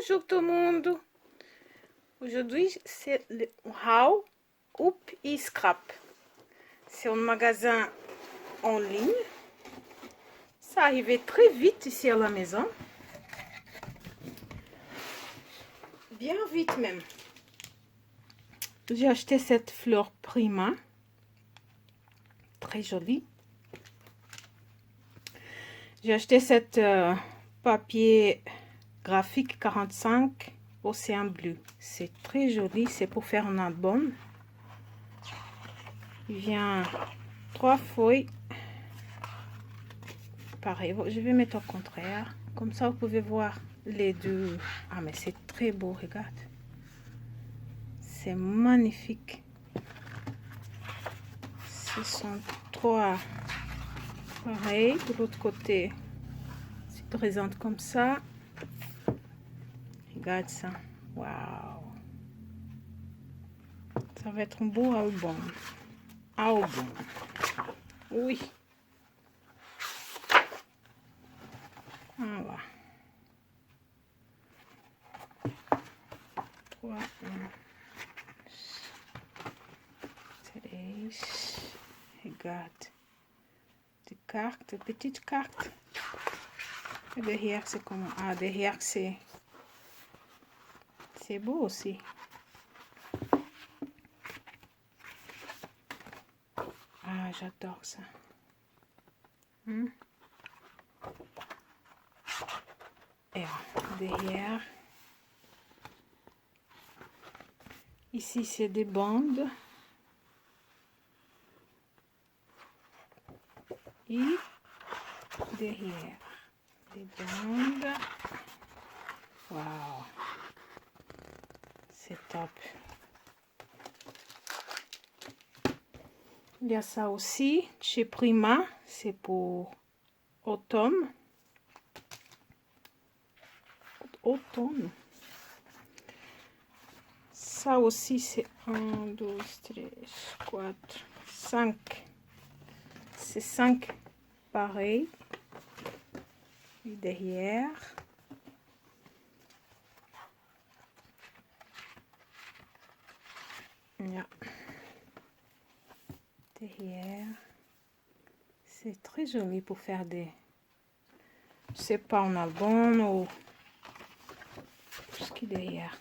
Bonjour tout le monde. Aujourd'hui, c'est le How, Hoop et Scrap. C'est un magasin en ligne. Ça arrivait très vite ici à la maison. Bien vite même. J'ai acheté cette fleur Prima. Très jolie. J'ai acheté cette papier graphique 45 Océan Bleu. C'est très joli. C'est pour faire un album. Il vient 3 feuilles. Pareil, je vais mettre au contraire. Comme ça, vous pouvez voir les deux. Ah, mais c'est très beau, regarde. C'est magnifique. Ce sont 3 pareil. De l'autre côté, c'est présente comme ça. Regarde ça. Waouh. Ça va être un beau album. Album. Oui. Voilà. 3, 1, 3. Regarde. Des cartes, petites cartes. Et derrière, c'est comment? Ah, derrière, c'est beau aussi. Ah, j'adore ça. Et derrière, ici c'est des bandes. Et derrière, des bandes. Waouh, c'est top. Il y a ça aussi chez Prima, c'est pour automne. Automne. Ça aussi c'est 1, 2, 3, 4, 5. C'est 5 pareil. Et derrière. Yeah. Derrière. C'est très joli pour faire des... Je sais pas, un album ou... Ce qui est derrière.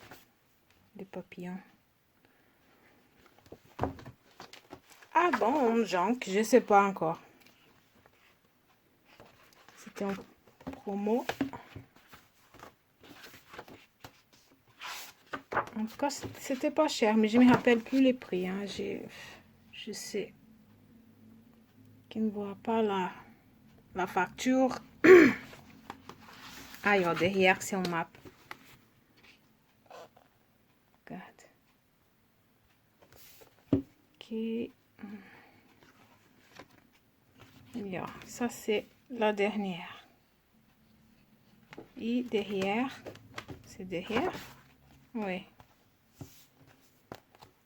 Des papillons. Ah bon, junk, je sais pas encore. C'était un promo. En tout cas, c'était pas cher, mais je me rappelle plus les prix. Hein. Je sais qu'il ne voit pas la facture. Ah, il y a derrière, c'est un map. Regarde. Ok. Yeah, ça c'est la dernière. Et derrière, c'est derrière. Oui.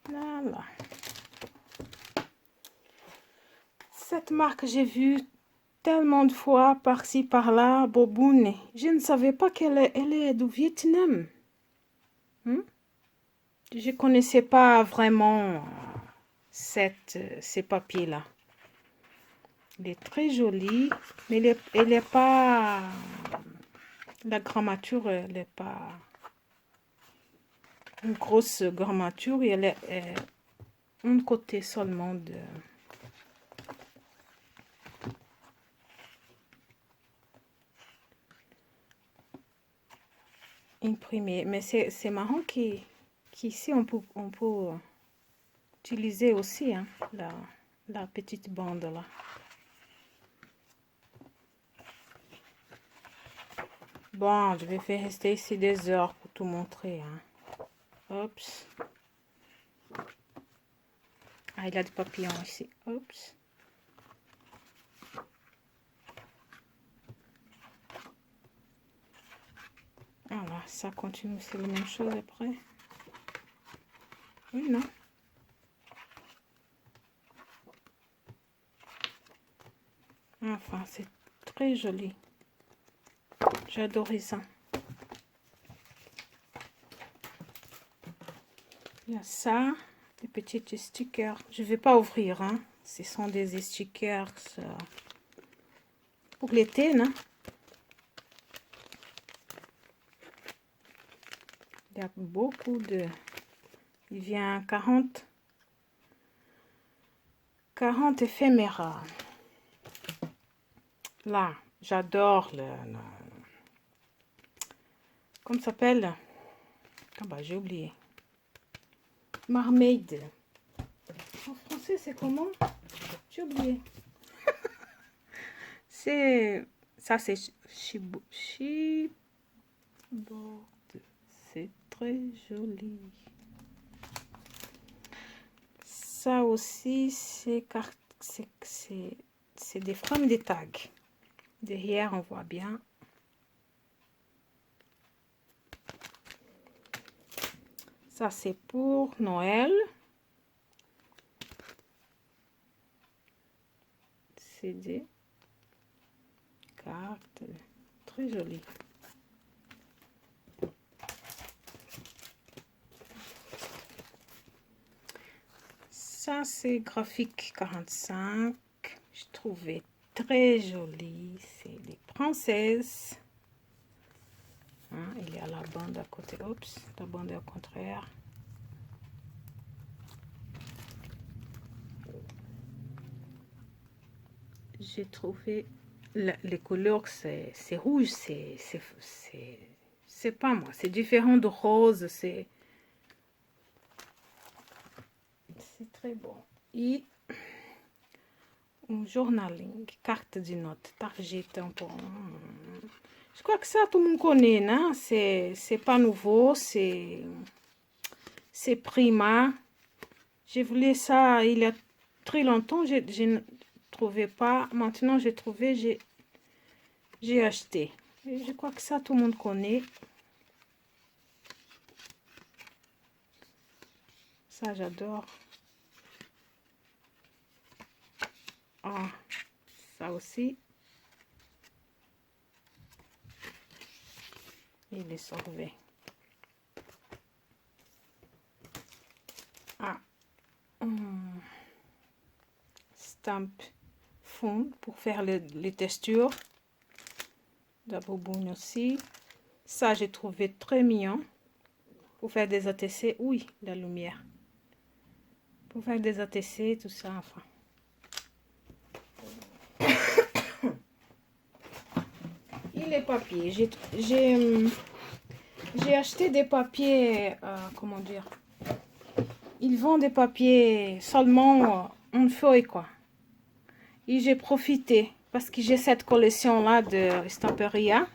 Voilà. Cette marque, j'ai vu tellement de fois par-ci, par-là, Boboon. Je ne savais pas qu'elle est du Vietnam. Je ne connaissais pas vraiment ces papiers-là. Il est très joli, mais elle est pas... La grammature, elle n'est pas une grosse grammature. Elle est un côté seulement de... imprimé. Mais c'est marrant qu'ici, on peut utiliser aussi hein, la petite bande là. Bon, je vais faire rester ici des heures pour tout montrer. Hein. Oups. Ah, il y a des papillons ici. Oups. Voilà, ça continue, c'est la même chose après. Oui, non? Enfin, c'est très joli. J'adore ça. Il y a ça, des petits stickers. Je ne vais pas ouvrir, hein. Ce sont des stickers pour l'été, non? Il y a beaucoup de... Il vient 40 éphéméras. Là, j'adore comment ça s'appelle? Ah bah, j'ai oublié. Marmaid. En français, c'est comment? J'ai oublié. C'est... Ça, c'est Chibord. C'est très joli. Ça aussi, c'est des frames de tags. Derrière, on voit bien. Ça, c'est pour Noël. C'est des cartes très jolies. Ça, c'est graphique 45. Je trouvais très joli. C'est les princesses. Hein, il y a la bande à côté. Oups, la bande est au contraire. J'ai trouvé les couleurs, c'est rouge, c'est pas moi, c'est différent de rose, c'est très bon. Et un journaling, carte de notes, target, tampon. Je crois que ça, tout le monde connaît, non? C'est pas nouveau, c'est Prima. J'ai voulu ça il y a très longtemps, je ne trouvais pas. Maintenant, j'ai trouvé, j'ai acheté. Et je crois que ça, tout le monde connaît. Ça, j'adore. Ah, ça aussi. Et les sorbets. Ah. Stamp fond pour faire les textures. La bouboune aussi. Ça, j'ai trouvé très mignon. Pour faire des ATC. Oui, la lumière. Pour faire des ATC, tout ça, enfin. Et les papiers. J'ai acheté des papiers, comment dire. Ils vendent des papiers seulement une feuille, quoi. Et j'ai profité parce que j'ai cette collection-là de Stamperia.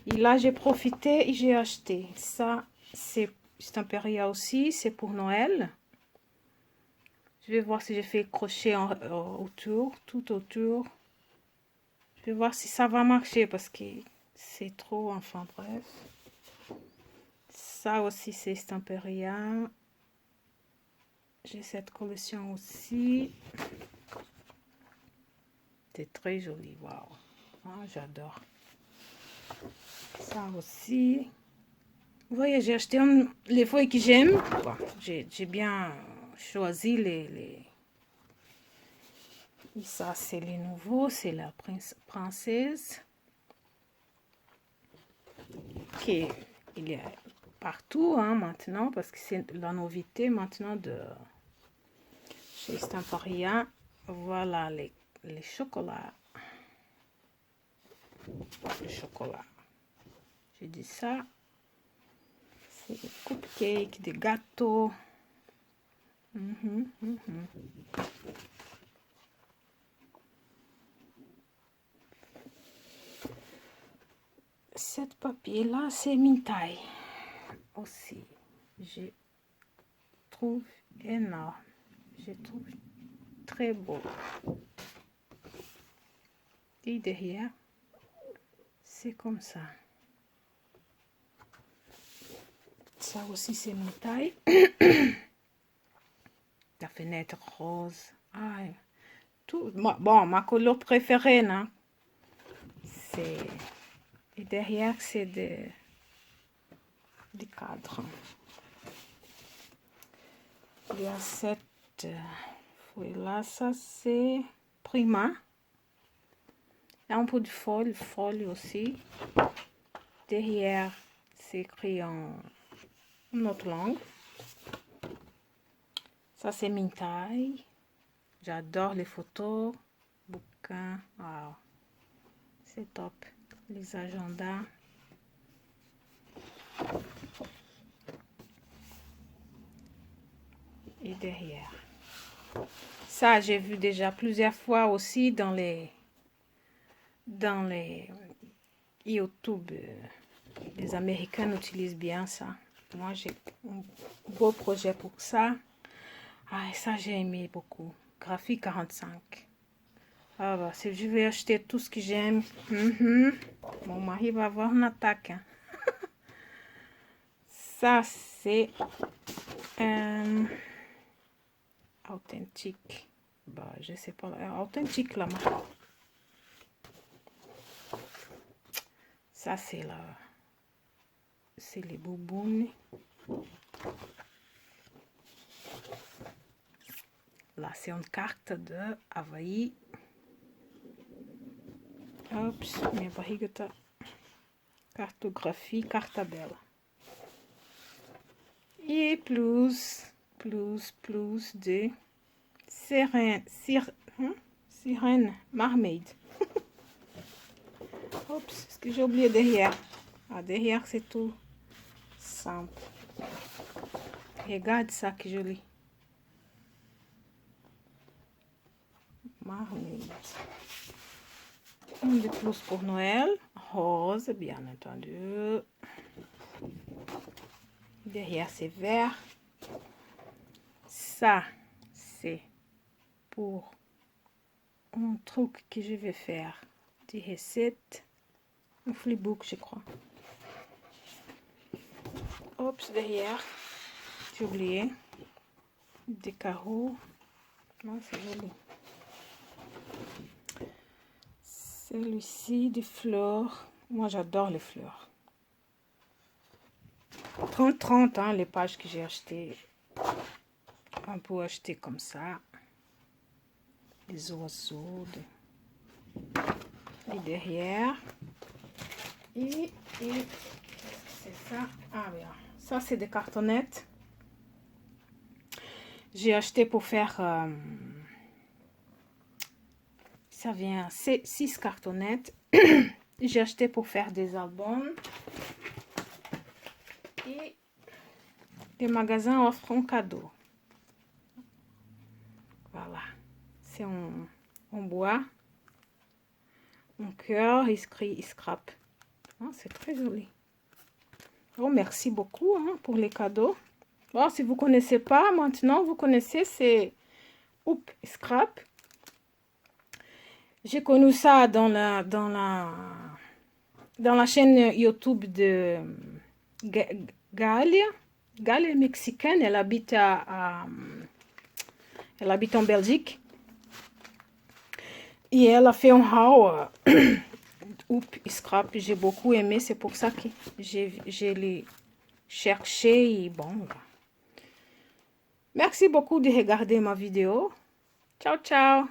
Et là, j'ai profité et j'ai acheté. Ça, c'est Stamperia aussi. C'est pour Noël. Je vais voir si j'ai fait crochet autour, tout autour. Je vais voir si ça va marcher parce que c'est trop, enfin bref. Ça aussi, c'est Stamperia. J'ai cette collection aussi. C'est très joli, waouh. Ah, j'adore. Ça aussi. Vous voyez, j'ai acheté les feuilles que j'aime. Bon, j'ai bien choisi les... Et ça, c'est les nouveaux. C'est la princesse. Qui il y a partout hein, maintenant. Parce que c'est la novité maintenant de chez Stamperia. Voilà les chocolats. Le chocolat. J'ai dit ça. C'est des cupcakes, des gâteaux. Cette papier-là, c'est Mintai aussi. Je trouve énorme. Je trouve très beau. Et derrière, c'est comme ça. Ça aussi, c'est Mintai. La fenêtre rose. Ah, tout. Bon, ma couleur préférée, non? C'est... Et derrière, c'est des cadres. Il y a cette feuille-là. Ça, c'est Prima. Il y a un peu de folie aussi. Derrière, c'est écrit en notre langue. Ça, c'est Mintai. J'adore les photos. Bouquins. Wow. C'est top. Les agendas. Et derrière. Ça, j'ai vu déjà plusieurs fois aussi dans les YouTube. Les Américains utilisent bien ça. Moi, j'ai un beau projet pour ça. Ah, ça, j'ai aimé beaucoup. Graphique 45. Ah, bah, si je vais acheter tout ce que j'aime, mon mari va avoir une attaque. Hein. Ça, c'est authentique. Bah, je sais pas. Authentique, là. Ça, c'est là. C'est les boubounes. Là, c'est une carte de Hawaï. Oups, minha barriga tá. Cartographie, carta bella. Et plus de sirène, marmaid. Oups, est-ce que j'ai oublié derrière? Ah, derrière, c'est tout simple. Regarde ça, que joli. Marmaid. Un de plus pour Noël. Rose, bien entendu. Derrière, c'est vert. Ça, c'est pour un truc que je vais faire. Des recettes. Un flipbook, je crois. Oups, derrière. J'ai oublié. Des carreaux. Non, c'est joli. Celui-ci, des fleurs. Moi, j'adore les fleurs. 30 hein, les pages que j'ai achetées. On peut acheter comme ça. Des oiseaux. Et derrière. Et c'est ça. Ah bien. Ça, c'est des cartonnettes. J'ai acheté pour faire... ça vient 6 cartonnettes. J'ai acheté pour faire des albums. Et les magasins offrent un cadeau. Voilà. C'est en bois. Un cœur écrit scrap. Ah, c'est très joli. Oh, merci beaucoup hein, pour les cadeaux. Bon, si vous ne connaissez pas, maintenant vous connaissez, c'est Hoop Scrap. J'ai connu ça dans la chaîne YouTube de Galia. Galia est mexicaine, elle habite elle habite en Belgique. Et elle a fait un haul Hoop Scrap. J'ai beaucoup aimé, c'est pour ça que j'ai les cherché. Et bon, merci beaucoup de regarder ma vidéo. Ciao, ciao.